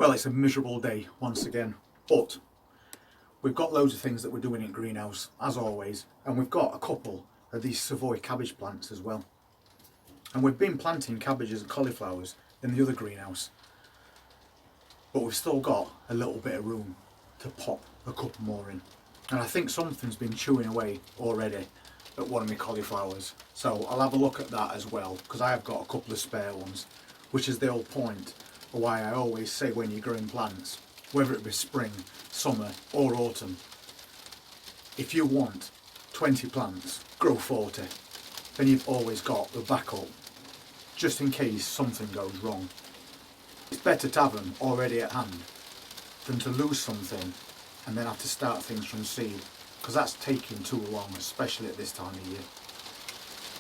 Well, it's a miserable day once again, but we've got loads of things that we're doing in greenhouse, as always, and we've got a couple of these Savoy cabbage plants as well. And we've been planting cabbages and cauliflowers in the other greenhouse, but we've still got a little bit of room to pop a couple more in. And I think something's been chewing away already at one of my cauliflowers, so I'll have a look at that as well, because I have got a couple of spare ones, which is the whole point of why I always say when you're growing plants, whether it be spring, summer or autumn, if you want 20 plants, grow 40, then you've always got the backup just in case something goes wrong. It's better to have them already at hand than to lose something and then have to start things from seed, because that's taking too long, especially at this time of year.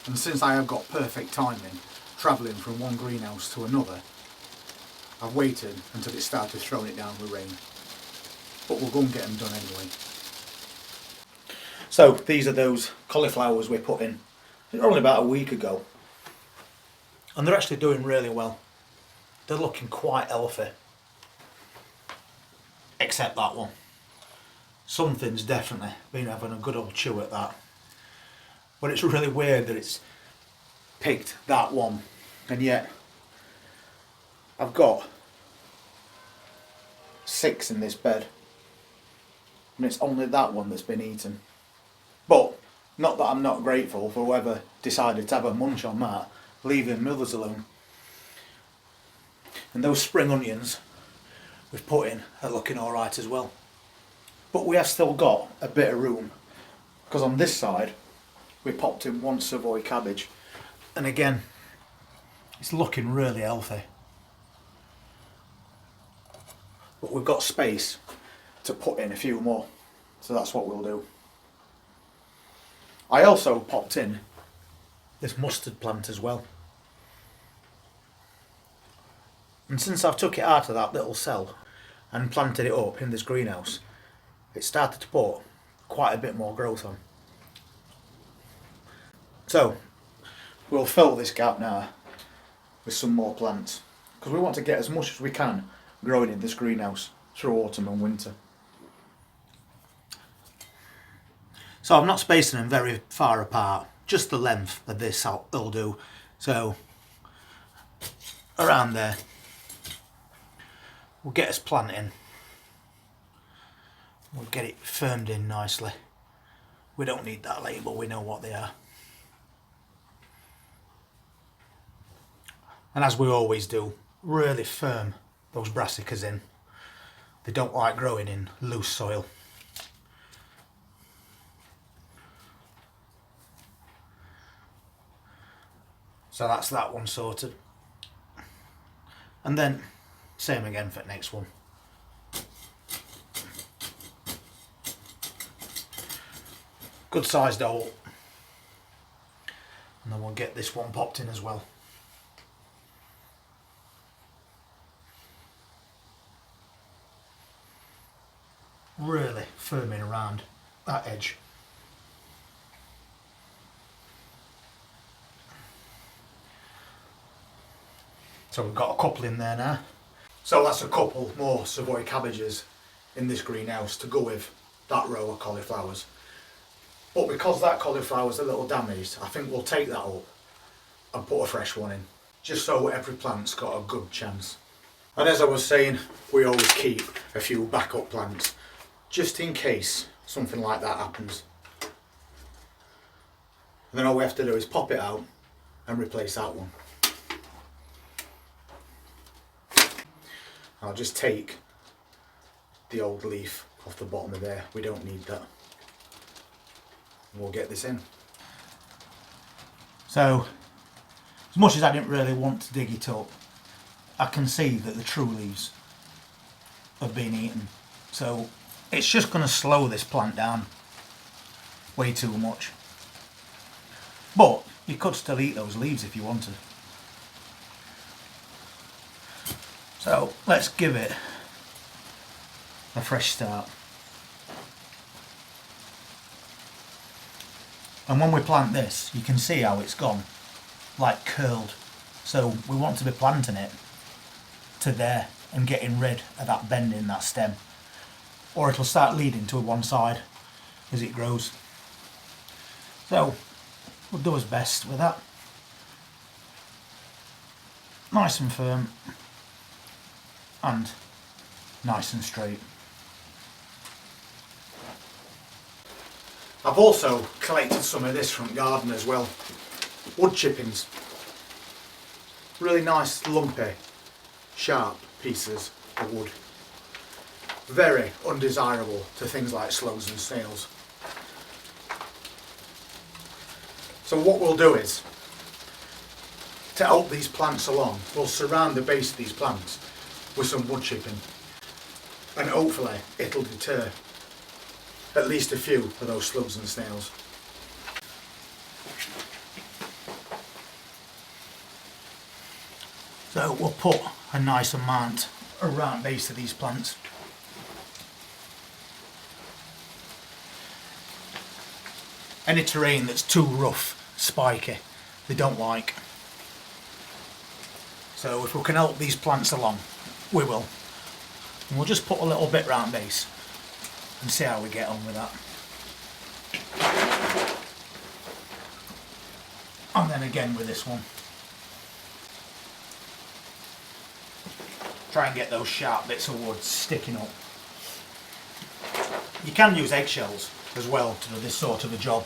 And since I have got perfect timing travelling from one greenhouse to another, I've waited until it started throwing it down with rain. But we'll go and get them done anyway. So these are those cauliflowers we put in only about a week ago. And they're actually doing really well. They're looking quite healthy. Except that one. Something's definitely been having a good old chew at that. But it's really weird that it's picked that one. And yet I've got 6 in this bed, and it's only that one that's been eaten. But not that I'm not grateful for whoever decided to have a munch on that, leaving the others alone. And those spring onions we've put in are looking alright as well. But we have still got a bit of room, because on this side we popped in one Savoy cabbage, and again it's looking really healthy. But we've got space to put in a few more, so that's what we'll do. I also popped in this mustard plant as well, and since I've took it out of that little cell and planted it up in this greenhouse, it started to put quite a bit more growth on. So we'll fill this gap now with some more plants, because we want to get as much as we can growing in this greenhouse through autumn and winter. So I'm not spacing them very far apart, just the length of this will do. So around there. We'll get us planting. We'll get it firmed in nicely. We don't need that label, we know what they are. And as we always do, really firm those brassicas in. They don't like growing in loose soil. So that's that one sorted. And then same again for the next one. Good sized hole. And then we'll get this one popped in as well. Really firming around that edge. So we've got a couple in there now. So that's a couple more Savoy cabbages in this greenhouse to go with that row of cauliflowers. But because that cauliflower's a little damaged, I think we'll take that up and put a fresh one in, just so every plant's got a good chance. And as I was saying, we always keep a few backup plants, just in case something like that happens. And then all we have to do is pop it out and replace that one. I'll just take the old leaf off the bottom of there, we don't need that. We'll get this in. So, as much as I didn't really want to dig it up, I can see that the true leaves have been eaten. So it's just going to slow this plant down way too much. But you could still eat those leaves if you wanted. So let's give it a fresh start. And when we plant this, you can see how it's gone, like curled. So we want to be planting it to there, and getting rid of that bend in that stem, or it'll start leading to one side as it grows. So we'll do our best with that. Nice and firm and nice and straight. I've also collected some of this from garden as well. Wood chippings. Really nice lumpy, sharp pieces of wood. Very undesirable to things like sloes and snails. So what we'll do is, to help these plants along, we'll surround the base of these plants with some wood chipping, and hopefully it'll deter at least a few of those slugs and snails. So we'll put a nice amount around the base of these plants. Any terrain that's too rough, spiky, they don't like. So if we can help these plants along, we will. And we'll just put a little bit round base and see how we get on with that. And then again with this one. Try and get those sharp bits of wood sticking up. You can use eggshells as well to do this sort of a job,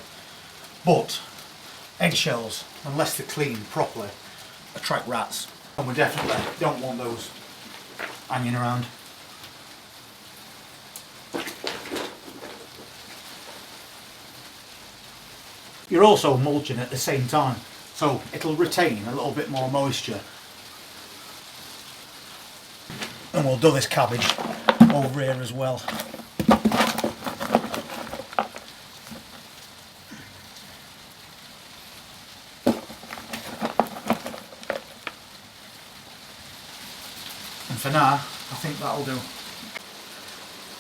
but eggshells, unless they're cleaned properly, attract rats, and we definitely don't want those hanging around. You're also mulching at the same time, so it'll retain a little bit more moisture. And we'll do this cabbage over here as well. And for now, I think that'll do.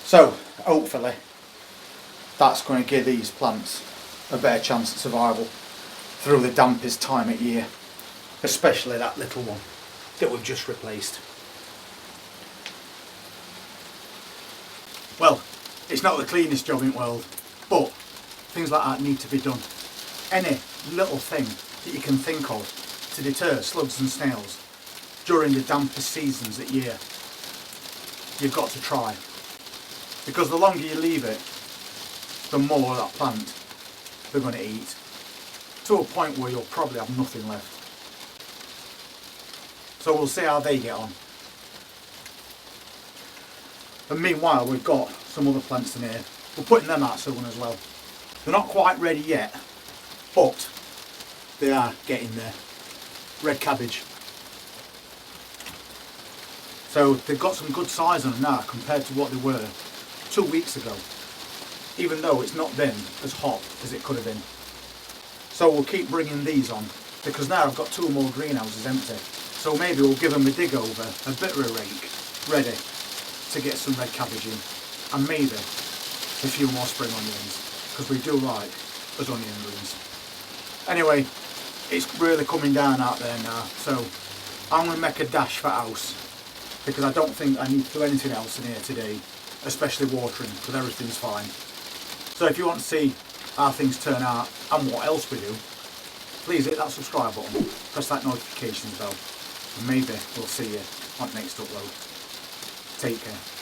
So, hopefully, that's going to give these plants a better chance of survival through the dampest time of year, especially that little one that we've just replaced. Well, it's not the cleanest job in the world, but things like that need to be done. Any little thing that you can think of to deter slugs and snails during the dampest seasons of year, you've got to try. Because the longer you leave it, the more of that plant they're going to eat, to a point where you'll probably have nothing left. So we'll see how they get on. And meanwhile, we've got some other plants in here. We're putting them out soon as well. They're not quite ready yet, but they are getting there. Red cabbage. So they've got some good size on them now compared to what they were 2 weeks ago, even though it's not been as hot as it could have been. So we'll keep bringing these on, because now I've got 2 more greenhouses empty. So maybe we'll give them a dig over, a bit of a rake, ready to get some red cabbage in, and maybe a few more spring onions, because we do like us onion greens. Anyway, it's really coming down out there now, so I'm going to make a dash for house, because I don't think I need to do anything else in here today, especially watering, because everything's fine. So if you want to see how things turn out and what else we do, please hit that subscribe button, press that notifications bell, and maybe we'll see you on the next upload. Take care.